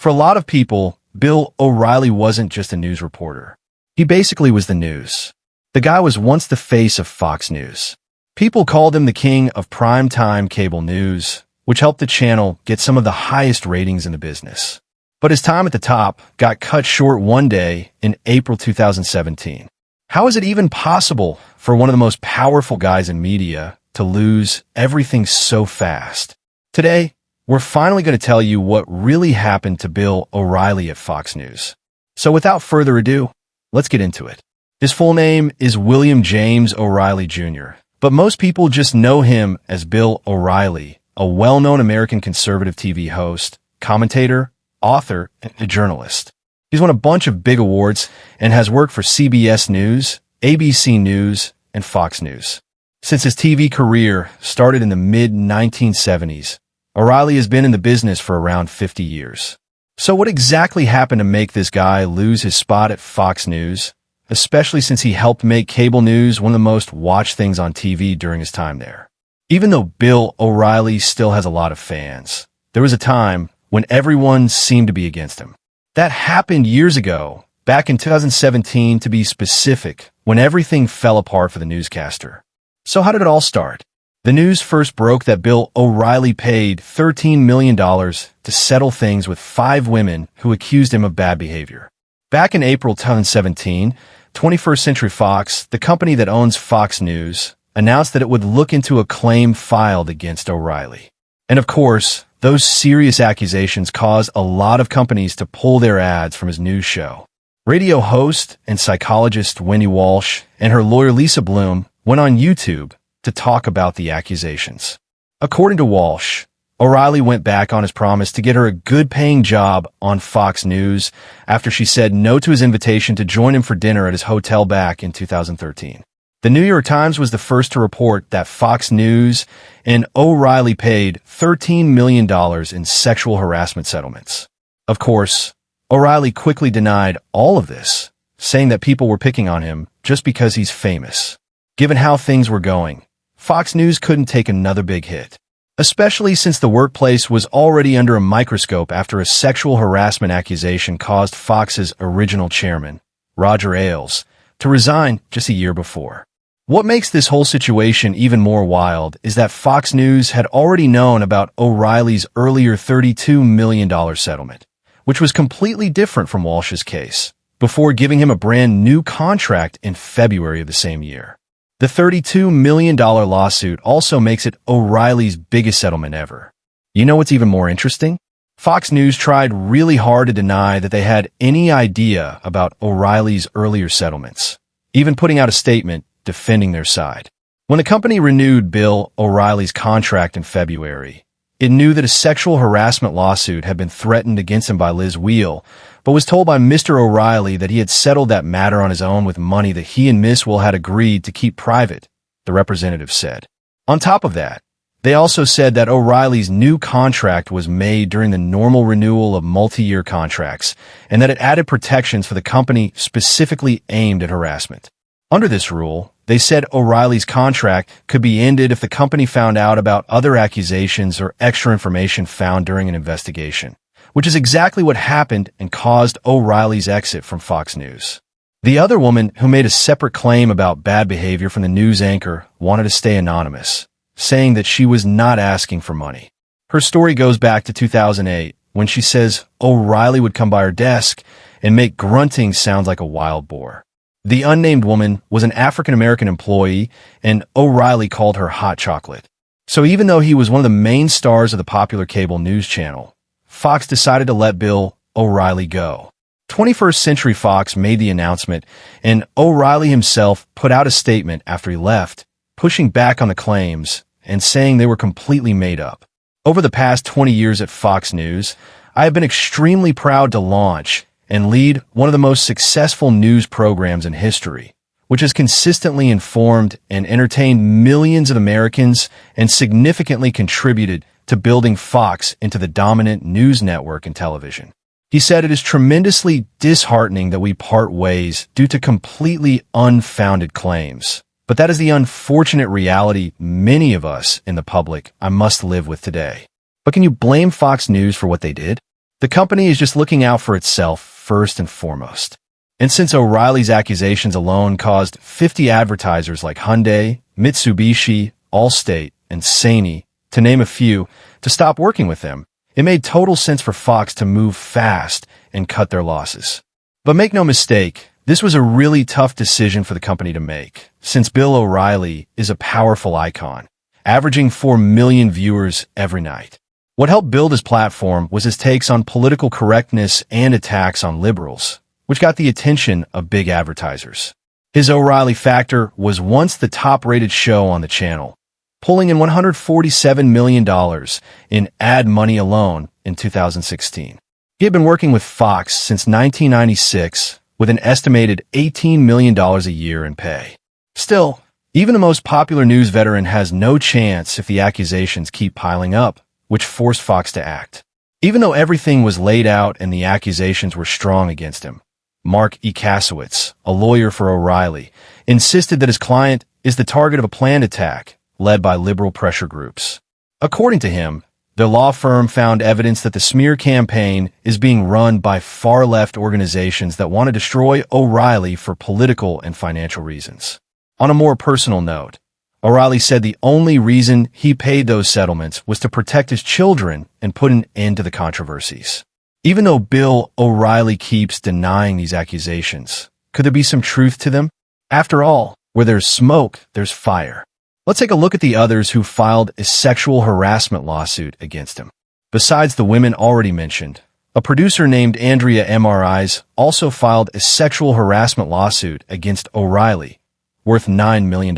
For a lot of people, Bill O'Reilly wasn't just a news reporter. He basically was the news. The guy was once the face of Fox News. People called him the king of primetime cable news, which helped the channel get some of the highest ratings in the business. But his time at the top got cut short one day in April 2017. How is it even possible for one of the most powerful guys in media to lose everything so fast? Today, we're finally going to tell you what really happened to Bill O'Reilly at Fox News. So without further ado, let's get into it. His full name is William James O'Reilly Jr., but most people just know him as Bill O'Reilly, a well-known American conservative TV host, commentator, author, and a journalist. He's won a bunch of big awards and has worked for CBS News, ABC News, and Fox News. Since his TV career started in the mid-1970s, O'Reilly has been in the business for around 50 years. So what exactly happened to make this guy lose his spot at Fox News, especially since he helped make cable news one of the most watched things on TV during his time there? Even though Bill O'Reilly still has a lot of fans, there was a time when everyone seemed to be against him. That happened years ago, back in 2017 to be specific, when everything fell apart for the newscaster. So how did it all start? The news first broke that Bill O'Reilly paid $13 million to settle things with 5 women who accused him of bad behavior. Back in April 2017, 21st Century Fox, the company that owns Fox News, announced that it would look into a claim filed against O'Reilly. And of course, those serious accusations caused a lot of companies to pull their ads from his news show. Radio host and psychologist Wendy Walsh and her lawyer Lisa Bloom went on YouTube to talk about the accusations. According to Walsh, O'Reilly went back on his promise to get her a good-paying job on Fox News after she said no to his invitation to join him for dinner at his hotel back in 2013. The New York Times was the first to report that Fox News and O'Reilly paid $13 million in sexual harassment settlements. Of course, O'Reilly quickly denied all of this, saying that people were picking on him just because he's famous. Given how things were going, Fox News couldn't take another big hit, especially since the workplace was already under a microscope after a sexual harassment accusation caused Fox's original chairman, Roger Ailes, to resign just a year before. What makes this whole situation even more wild is that Fox News had already known about O'Reilly's earlier $32 million settlement, which was completely different from Walsh's case, before giving him a brand new contract in February of the same year. The $32 million lawsuit also makes it O'Reilly's biggest settlement ever. You know what's even more interesting? Fox News tried really hard to deny that they had any idea about O'Reilly's earlier settlements, even putting out a statement defending their side. When the company renewed Bill O'Reilly's contract in February, it knew that a sexual harassment lawsuit had been threatened against him by Liz Wheel, but was told by Mr. O'Reilly that he had settled that matter on his own with money that he and Miss Wheel had agreed to keep private, the representative said. On top of that, they also said that O'Reilly's new contract was made during the normal renewal of multi-year contracts, and that it added protections for the company specifically aimed at harassment. Under this rule, they said O'Reilly's contract could be ended if the company found out about other accusations or extra information found during an investigation, which is exactly what happened and caused O'Reilly's exit from Fox News. The other woman who made a separate claim about bad behavior from the news anchor wanted to stay anonymous, saying that she was not asking for money. Her story goes back to 2008, when she says O'Reilly would come by her desk and make grunting sound like a wild boar. The unnamed woman was an African-American employee, and O'Reilly called her hot chocolate. So even though he was one of the main stars of the popular cable news channel, Fox decided to let Bill O'Reilly go. 21st Century Fox made the announcement, and O'Reilly himself put out a statement after he left, pushing back on the claims and saying they were completely made up. Over the past 20 years at Fox News, I have been extremely proud to launch and lead one of the most successful news programs in history, which has consistently informed and entertained millions of Americans and significantly contributed to building Fox into the dominant news network in television. He said it is tremendously disheartening that we part ways due to completely unfounded claims, but that is the unfortunate reality many of us in the public I must live with today. But can you blame Fox News for what they did? The company is just looking out for itself first and foremost. And since O'Reilly's accusations alone caused 50 advertisers like Hyundai, Mitsubishi, Allstate, and Sony, to name a few, to stop working with them, it made total sense for Fox to move fast and cut their losses. But make no mistake, this was a really tough decision for the company to make, since Bill O'Reilly is a powerful icon, averaging 4 million viewers every night. What helped build his platform was his takes on political correctness and attacks on liberals, which got the attention of big advertisers. His O'Reilly Factor was once the top-rated show on the channel, pulling in $147 million in ad money alone in 2016. He had been working with Fox since 1996 with an estimated $18 million a year in pay. Still, even the most popular news veteran has no chance if the accusations keep piling up, which forced Fox to act. Even though everything was laid out and the accusations were strong against him, Mark E. Kasowitz, a lawyer for O'Reilly, insisted that his client is the target of a planned attack led by liberal pressure groups. According to him, the law firm found evidence that the smear campaign is being run by far-left organizations that want to destroy O'Reilly for political and financial reasons. On a more personal note, O'Reilly said the only reason he paid those settlements was to protect his children and put an end to the controversies. Even though Bill O'Reilly keeps denying these accusations, could there be some truth to them? After all, where there's smoke, there's fire. Let's take a look at the others who filed a sexual harassment lawsuit against him. Besides the women already mentioned, a producer named Andrea MRIs also filed a sexual harassment lawsuit against O'Reilly, worth $9 million.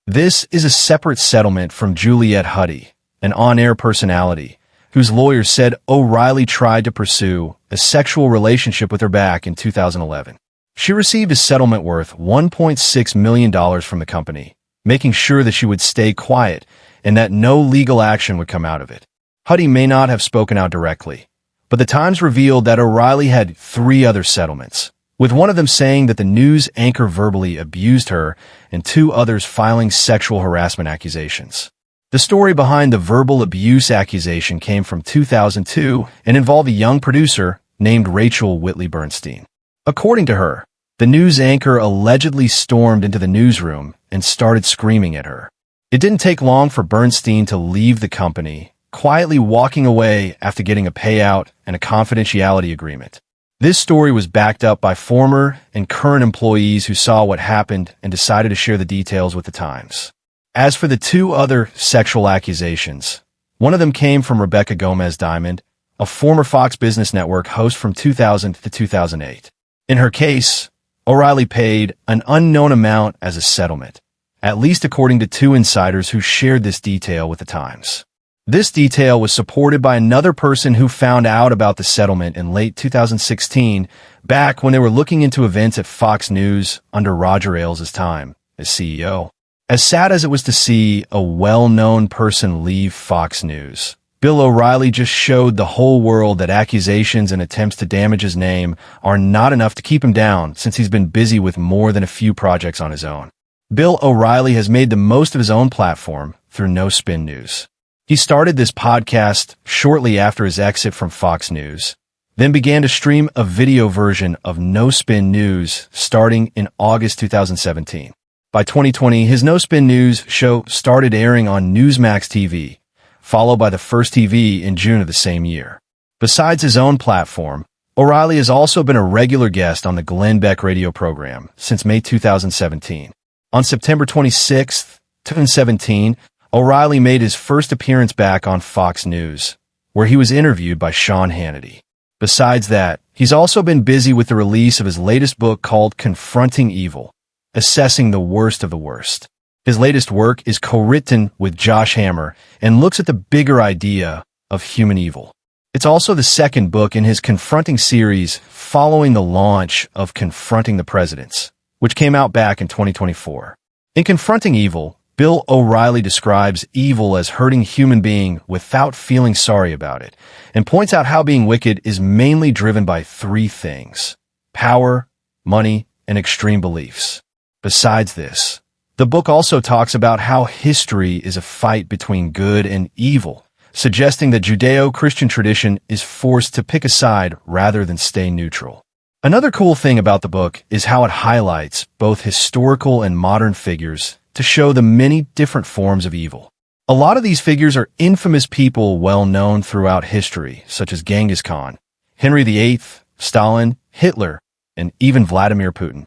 This is a separate settlement from Juliette Huddy, an on-air personality, whose lawyers said O'Reilly tried to pursue a sexual relationship with her back in 2011. She received a settlement worth $1.6 million from the company, making sure that she would stay quiet and that no legal action would come out of it. Huddy may not have spoken out directly, but the Times revealed that O'Reilly had 3 other settlements, with one of them saying that the news anchor verbally abused her and 2 others filing sexual harassment accusations. The story behind the verbal abuse accusation came from 2002 and involved a young producer named Rachel Whitley Bernstein. According to her, the news anchor allegedly stormed into the newsroom and started screaming at her. It didn't take long for Bernstein to leave the company, quietly walking away after getting a payout and a confidentiality agreement. This story was backed up by former and current employees who saw what happened and decided to share the details with the Times. As for the 2 other sexual accusations, one of them came from Rebecca Gomez Diamond, a former Fox Business Network host from 2000 to 2008. In her case, O'Reilly paid an unknown amount as a settlement, at least according to 2 insiders who shared this detail with the Times. This detail was supported by another person who found out about the settlement in late 2016, back when they were looking into events at Fox News under Roger Ailes' time as CEO. As sad as it was to see a well-known person leave Fox News, Bill O'Reilly just showed the whole world that accusations and attempts to damage his name are not enough to keep him down since he's been busy with more than a few projects on his own. Bill O'Reilly has made the most of his own platform through No Spin News. He started this podcast shortly after his exit from Fox News, then began to stream a video version of No Spin News starting in August 2017. By 2020, his No Spin News show started airing on Newsmax TV, followed by the First TV in June of the same year. Besides his own platform, O'Reilly has also been a regular guest on the Glenn Beck radio program since May 2017. On September 26, 2017, O'Reilly made his first appearance back on Fox News, where he was interviewed by Sean Hannity. Besides that, he's also been busy with the release of his latest book called Confronting Evil, Assessing the Worst of the Worst. His latest work is co-written with Josh Hammer and looks at the bigger idea of human evil. It's also the second book in his Confronting series following the launch of Confronting the Presidents, which came out back in 2024. In Confronting Evil, Bill O'Reilly describes evil as hurting human being without feeling sorry about it, and points out how being wicked is mainly driven by 3 things: power, money, and extreme beliefs. Besides this, the book also talks about how history is a fight between good and evil, suggesting that Judeo-Christian tradition is forced to pick a side rather than stay neutral. Another cool thing about the book is how it highlights both historical and modern figures to show the many different forms of evil. A lot of these figures are infamous people well known throughout history, such as Genghis Khan, Henry VIII, Stalin, Hitler, and even Vladimir Putin.